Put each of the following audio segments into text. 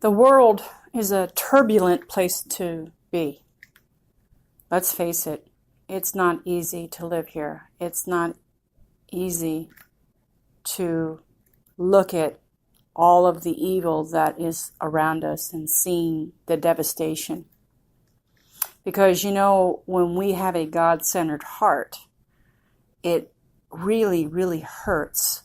The world is a turbulent place to be. Let's face it, it's not easy to live here. It's not easy to look at all of the evil that is around us and seeing the devastation. Because, when we have a God-centered heart, it really, really hurts.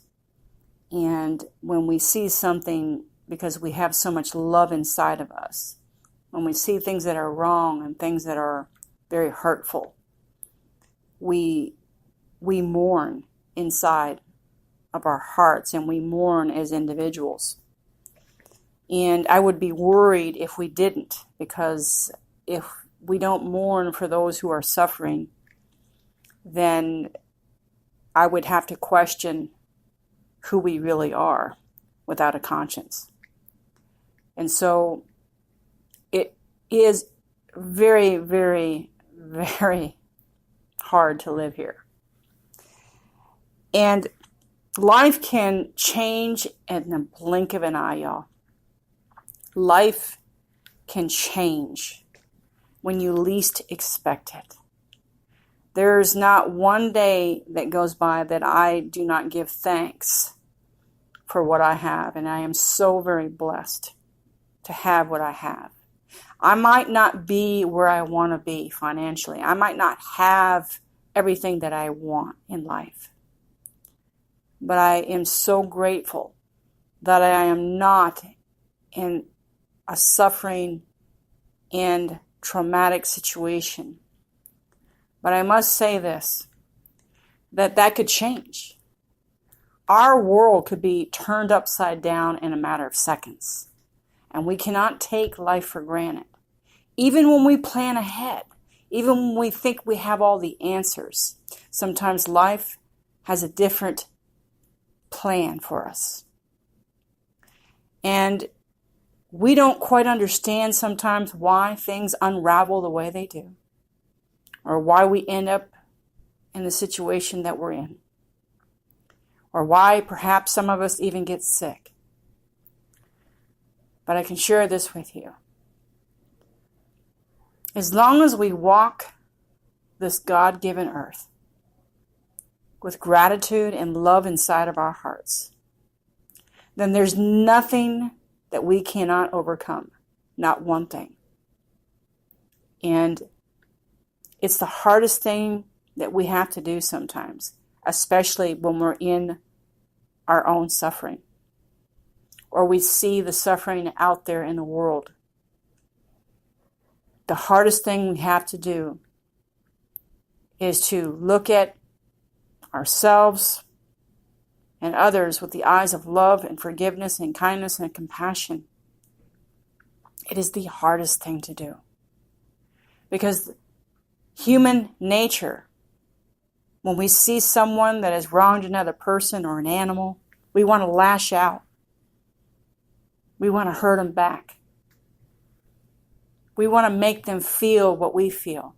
And when we see something, because we have so much love inside of us, when we see things that are wrong and things that are very hurtful, we mourn inside of our hearts, and we mourn as individuals. And I would be worried if we didn't, because if we don't mourn for those who are suffering, then I would have to question who we really are without a conscience. And so it is very, very, very hard to live here. And life can change in the blink of an eye, y'all. Life can change when you least expect it. There's not one day that goes by that I do not give thanks for what I have, and I am so very blessed to have what I have. I might not be where I want to be financially. I might not have everything that I want in life. But I am so grateful that I am not in a suffering and traumatic situation. But I must say this, that could change. Our world could be turned upside down in a matter of seconds. And we cannot take life for granted. Even when we plan ahead, even when we think we have all the answers, sometimes life has a different plan for us. And we don't quite understand sometimes why things unravel the way they do, or why we end up in the situation that we're in, or why perhaps some of us even get sick. But I can share this with you. As long as we walk this God-given earth with gratitude and love inside of our hearts, then there's nothing that we cannot overcome. Not one thing. And it's the hardest thing that we have to do sometimes, especially when we're in our own suffering, or we see the suffering out there in the world. The hardest thing we have to do is to look at ourselves and others with the eyes of love and forgiveness and kindness and compassion. It is the hardest thing to do. Because human nature, when we see someone that has wronged another person or an animal, we want to lash out. We want to hurt them back. We want to make them feel what we feel.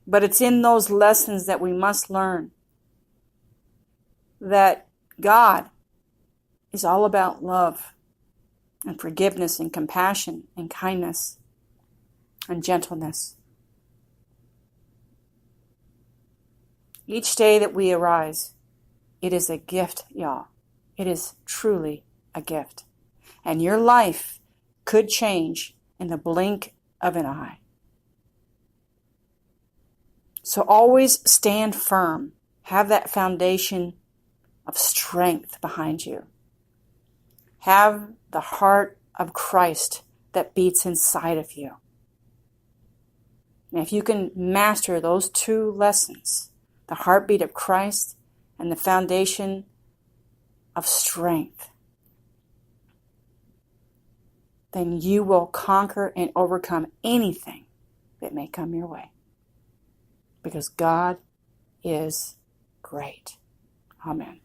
But it's in those lessons that we must learn that God is all about love and forgiveness and compassion and kindness and gentleness. Each day that we arise, it is a gift, y'all. It is truly a gift. And your life could change in the blink of an eye. So always stand firm. Have that foundation of strength behind you. Have the heart of Christ that beats inside of you. And if you can master those two lessons, the heartbeat of Christ and the foundation of strength, then you will conquer and overcome anything that may come your way. Because God is great. Amen.